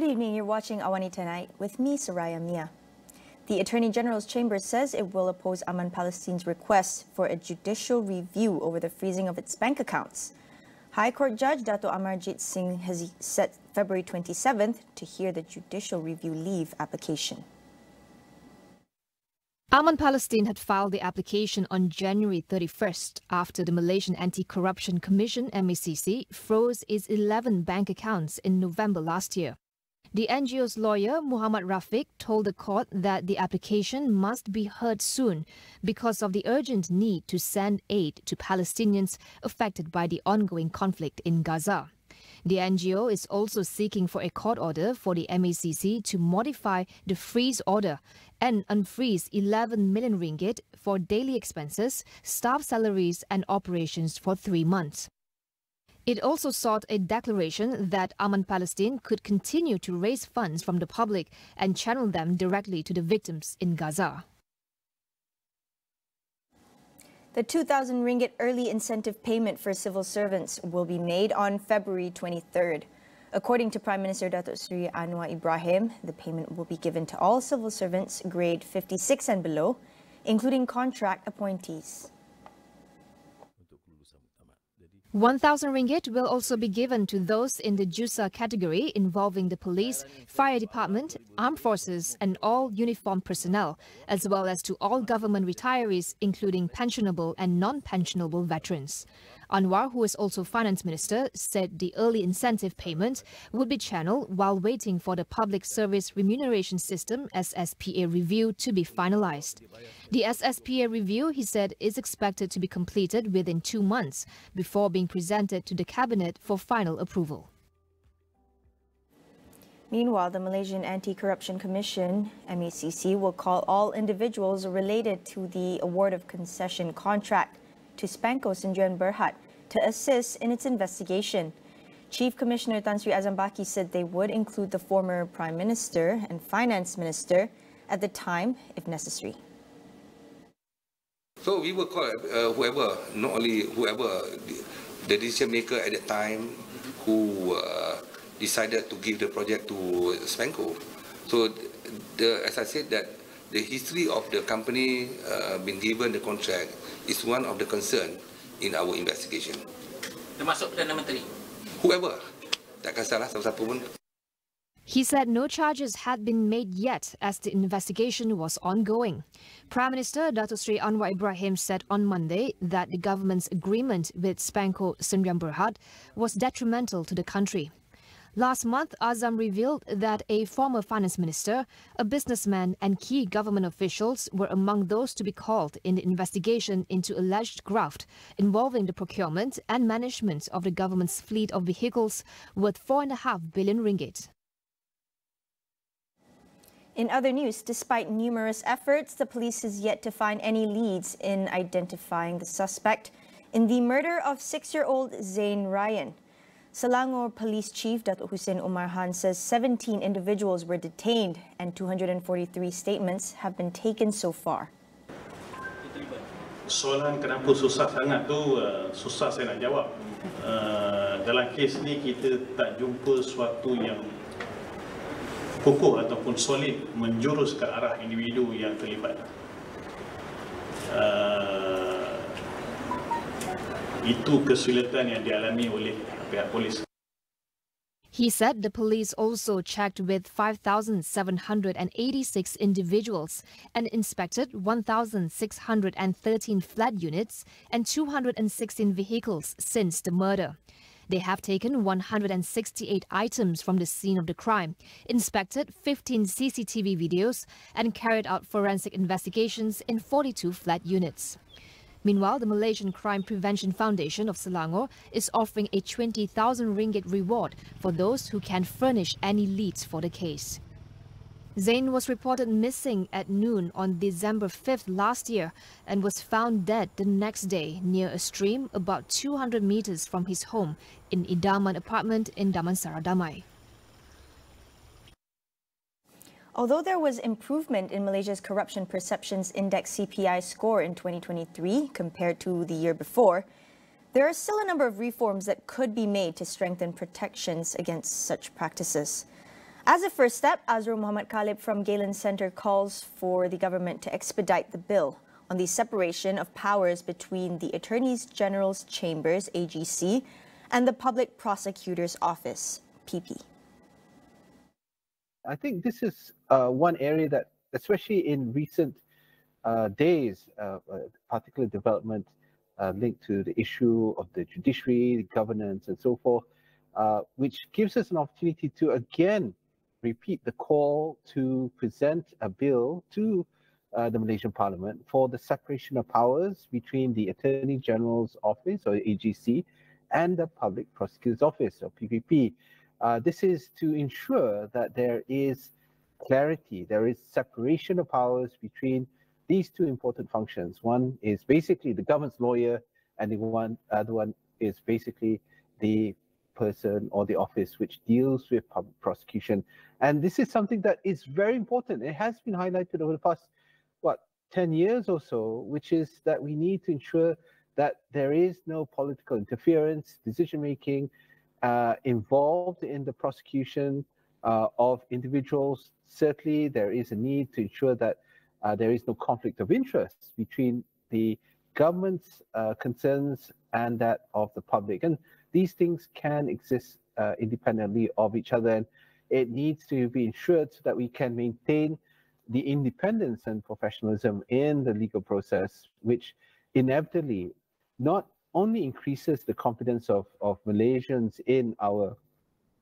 Good evening, you're watching AWANI Tonight with me, Saraya Mia. The Attorney General's Chamber says it will oppose Aman Palestin's request for a judicial review over the freezing of its bank accounts. High Court Judge Dato Amarjit Singh has set February 27th to hear the judicial review leave application. Aman Palestin had filed the application on January 31st after the Malaysian Anti-Corruption Commission (MACC) froze its 11 bank accounts in November last year. The NGO's lawyer, Muhammad Rafiq, told the court that the application must be heard soon because of the urgent need to send aid to Palestinians affected by the ongoing conflict in Gaza. The NGO is also seeking for a court order for the MACC to modify the freeze order and unfreeze 11 million ringgit for daily expenses, staff salaries and operations for 3 months. It also sought a declaration that Aman Palestin could continue to raise funds from the public and channel them directly to the victims in Gaza. The 2,000 ringgit early incentive payment for civil servants will be made on February 23rd. According to Prime Minister Datuk Seri Anwar Ibrahim, the payment will be given to all civil servants grade 56 and below, including contract appointees. 1,000 ringgit will also be given to those in the JUSA category involving the police, fire department, armed forces and all uniformed personnel, as well as to all government retirees, including pensionable and non-pensionable veterans. Anwar, who is also finance minister, said the early incentive payment would be channeled while waiting for the Public Service Remuneration System (SSPA) review to be finalized. The SSPA review, he said, is expected to be completed within 2 months before being presented to the Cabinet for final approval. Meanwhile, the Malaysian Anti-Corruption Commission (MACC) will call all individuals related to the award of concession contract to Spanco Sdn Bhd to assist in its investigation. Chief Commissioner Tan Sri Azam Baki said they would include the former Prime Minister and Finance Minister at the time, if necessary. So we will call whoever, not only whoever, the decision maker at the time who decided to give the project to Spanco. So, as I said, that the history of the company being given the contract is one of the concern in our investigation. Termasuk Perdana Menteri? Whoever, takkan salah siapa pun. He said no charges had been made yet as the investigation was ongoing. Prime Minister Datuk Seri Anwar Ibrahim said on Monday that the government's agreement with Spanco Sdn Bhd was detrimental to the country. Last month, Azam revealed that a former finance minister, a businessman and key government officials were among those to be called in the investigation into alleged graft involving the procurement and management of the government's fleet of vehicles worth 4.5 billion ringgit. In other news, despite numerous efforts, the police has yet to find any leads in identifying the suspect in the murder of 6-year-old Zain Ryan. Selangor Police Chief Datuk Hussein Umar Han says 17 individuals were detained and 243 statements have been taken so far. Soalan kenapa susah sangat tu susah saya nak jawab. Dalam kes ni kita tak jumpa sesuatu yang kokoh ataupun solid menjurus ke arah individu yang terlibat. Itu kesulitan yang dialami oleh pihak polis. He said the police also checked with 5,786 individuals and inspected 1,613 flat units and 216 vehicles since the murder. They have taken 168 items from the scene of the crime, inspected 15 CCTV videos and carried out forensic investigations in 42 flat units. Meanwhile, the Malaysian Crime Prevention Foundation of Selangor is offering a 20,000 ringgit reward for those who can furnish any leads for the case. Zain was reported missing at noon on December 5th last year and was found dead the next day near a stream about 200 meters from his home in Idaman apartment in Damansara Damai. Although there was improvement in Malaysia's Corruption Perceptions Index CPI score in 2023 compared to the year before, there are still a number of reforms that could be made to strengthen protections against such practices. As a first step, Azrul Muhammad Khalib from Galen Center calls for the government to expedite the bill on the separation of powers between the Attorney General's Chambers, AGC, and the Public Prosecutor's Office, PP. I think this is one area that, especially in recent days, particular development linked to the issue of the judiciary, governance, and so forth, which gives us an opportunity to again repeat the call to present a bill to the Malaysian Parliament for the separation of powers between the Attorney General's Office, or AGC, and the Public Prosecutor's Office, or PPP. This is to ensure that there is clarity, there is separation of powers between these two important functions. One is basically the government's lawyer, and the other one is basically the person or the office which deals with public prosecution. And this is something that is very important. It has been highlighted over the past, 10 years or so, which is that we need to ensure that there is no political interference, decision-making involved in the prosecution of individuals. Certainly, there is a need to ensure that there is no conflict of interest between the government's concerns and that of the public. And these things can exist independently of each other, and it needs to be ensured so that we can maintain the independence and professionalism in the legal process, which inevitably not only increases the confidence of Malaysians in our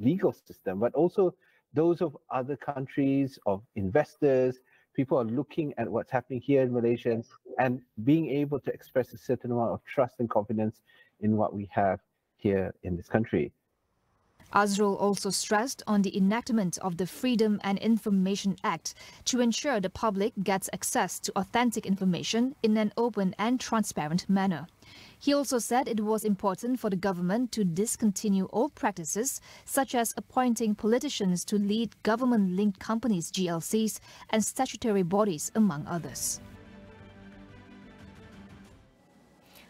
legal system, but also those of other countries, of investors. People are looking at what's happening here in Malaysia and being able to express a certain amount of trust and confidence in what we have here in this country. Azrul also stressed on the enactment of the Freedom and Information Act to ensure the public gets access to authentic information in an open and transparent manner. He also said it was important for the government to discontinue old practices such as appointing politicians to lead government-linked companies, GLCs, and statutory bodies, among others.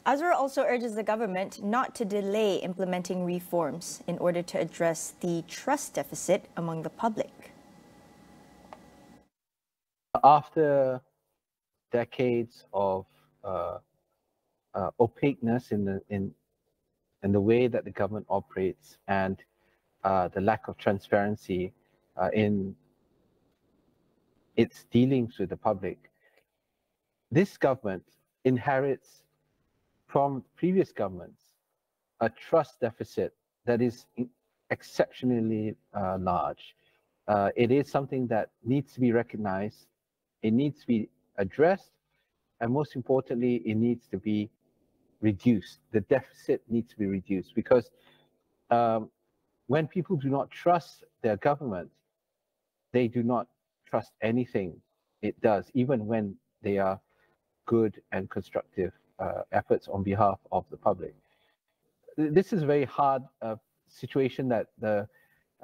Azrul also urges the government not to delay implementing reforms in order to address the trust deficit among the public. After decades of opaqueness in the way that the government operates and the lack of transparency in its dealings with the public, this government inherits from previous governments a trust deficit that is exceptionally large. It is something that needs to be recognized, it needs to be addressed, and most importantly, it needs to be reduced. The deficit needs to be reduced, because when people do not trust their government, they do not trust anything it does, even when they are good and constructive efforts on behalf of the public. This is a very hard situation that the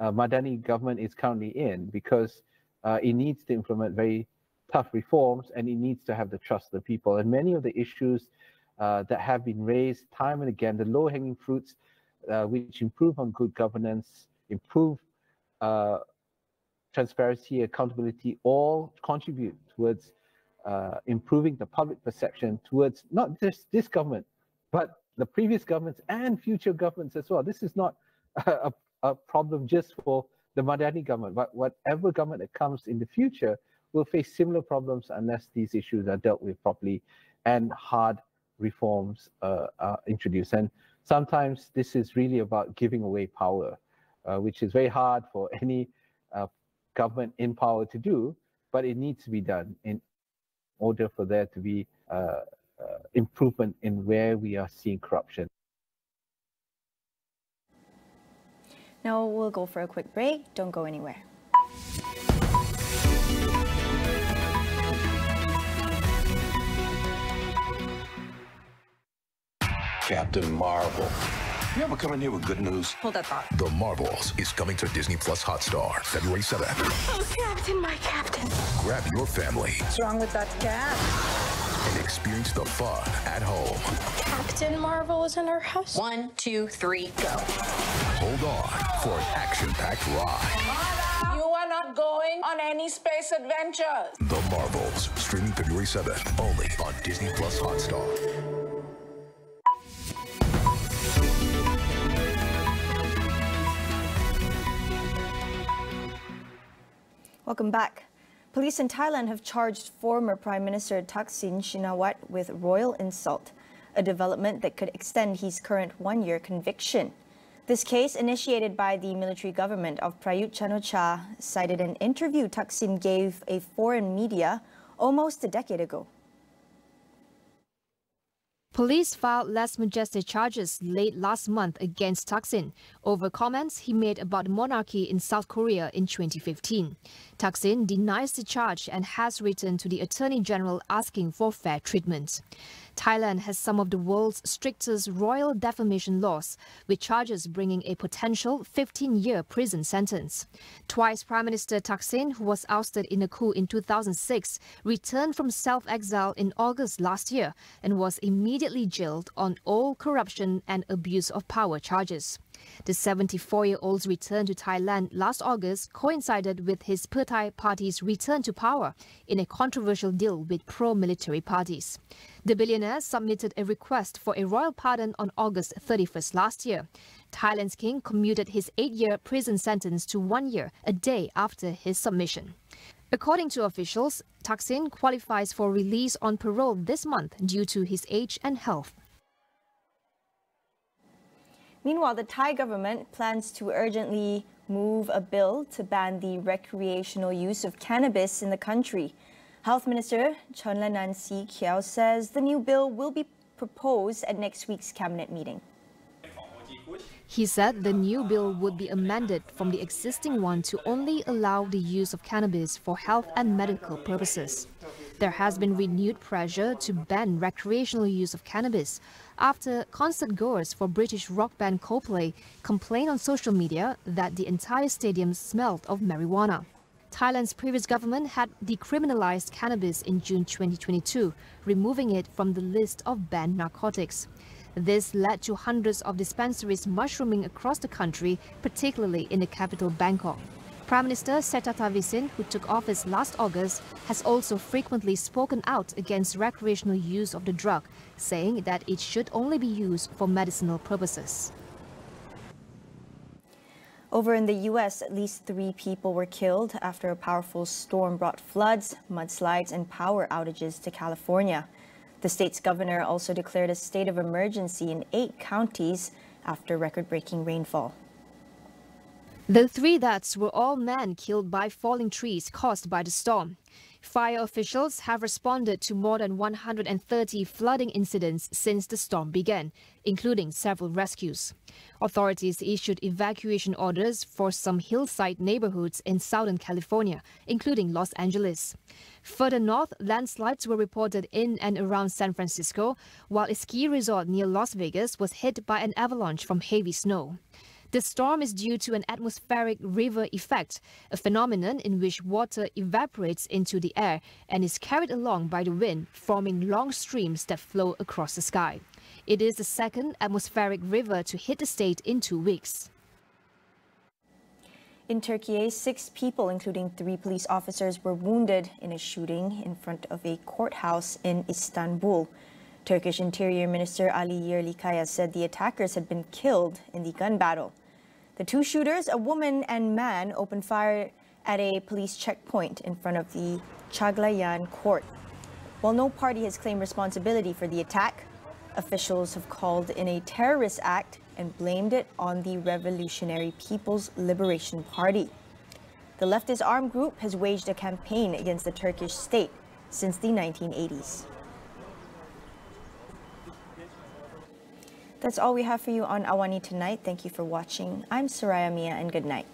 Madani government is currently in, because it needs to implement very tough reforms, and it needs to have the trust of the people. And many of the issues that have been raised time and again, the low-hanging fruits which improve on good governance, improve transparency, accountability, all contribute towards improving the public perception towards not just this government, but the previous governments and future governments as well. This is not a problem just for the Madani government, but whatever government that comes in the future will face similar problems unless these issues are dealt with properly and hard reforms are introduced. And sometimes this is really about giving away power, which is very hard for any government in power to do, but it needs to be done in order for there to be improvement in where we are seeing corruption. Now we'll go for a quick break. Don't go anywhere. Captain Marvel. You ever come in here with good news? Hold that thought. The Marvels is coming to Disney Plus Hotstar February 7th. Oh, Captain, my Captain. Grab your family What's wrong with that cat? and experience the fun at home. Captain Marvel is in our house. 1, 2, 3, go. Hold on for an action-packed ride. You going on any space adventures. The Marvels, streaming February 7th, only on Disney Plus Hotstar. Welcome back. Police in Thailand have charged former Prime Minister Thaksin Shinawatra with royal insult, a development that could extend his current one-year conviction. This case, initiated by the military government of Prayut Chan-o-cha, cited an interview Thaksin gave a foreign media almost a decade ago. Police filed less majestic charges late last month against Thaksin over comments he made about monarchy in South Korea in 2015. Thaksin denies the charge and has written to the Attorney General asking for fair treatment. Thailand has some of the world's strictest royal defamation laws, with charges bringing a potential 15-year prison sentence. Twice Prime Minister Thaksin, who was ousted in a coup in 2006, returned from self-exile in August last year and was immediately jailed on all corruption and abuse of power charges. The 74-year-old's return to Thailand last August coincided with his Pheu Thai party's return to power in a controversial deal with pro-military parties. The billionaire submitted a request for a royal pardon on August 31st last year. Thailand's king commuted his 8-year prison sentence to 1 year a day after his submission. According to officials, Thaksin qualifies for release on parole this month due to his age and health. Meanwhile, the Thai government plans to urgently move a bill to ban the recreational use of cannabis in the country. Health Minister Chonlanan Kiao says the new bill will be proposed at next week's cabinet meeting. He said the new bill would be amended from the existing one to only allow the use of cannabis for health and medical purposes. There has been renewed pressure to ban recreational use of cannabis after concert-goers for British rock band Coldplay complained on social media that the entire stadium smelled of marijuana. Thailand's previous government had decriminalized cannabis in June 2022, removing it from the list of banned narcotics. This led to hundreds of dispensaries mushrooming across the country, particularly in the capital Bangkok. Prime Minister Srettha Thavisin, who took office last August, has also frequently spoken out against recreational use of the drug, saying that it should only be used for medicinal purposes. Over in the U.S., at least 3 people were killed after a powerful storm brought floods, mudslides, and power outages to California. The state's governor also declared a state of emergency in 8 counties after record-breaking rainfall. The 3 deaths were all men killed by falling trees caused by the storm. Fire officials have responded to more than 130 flooding incidents since the storm began, including several rescues. Authorities issued evacuation orders for some hillside neighborhoods in Southern California, including Los Angeles. Further north, landslides were reported in and around San Francisco, while a ski resort near Las Vegas was hit by an avalanche from heavy snow. The storm is due to an atmospheric river effect, a phenomenon in which water evaporates into the air and is carried along by the wind, forming long streams that flow across the sky. It is the second atmospheric river to hit the state in 2 weeks. In Turkey, 6 people, including 3 police officers, were wounded in a shooting in front of a courthouse in Istanbul. Turkish Interior Minister Ali Yerlikaya said the attackers had been killed in the gun battle. The 2 shooters, a woman and man, opened fire at a police checkpoint in front of the Chaglayan court. While no party has claimed responsibility for the attack, officials have called in a terrorist act and blamed it on the Revolutionary People's Liberation Party. The leftist armed group has waged a campaign against the Turkish state since the 1980s. That's all we have for you on AWANI tonight. Thank you for watching. I'm Saraya Mia, and good night.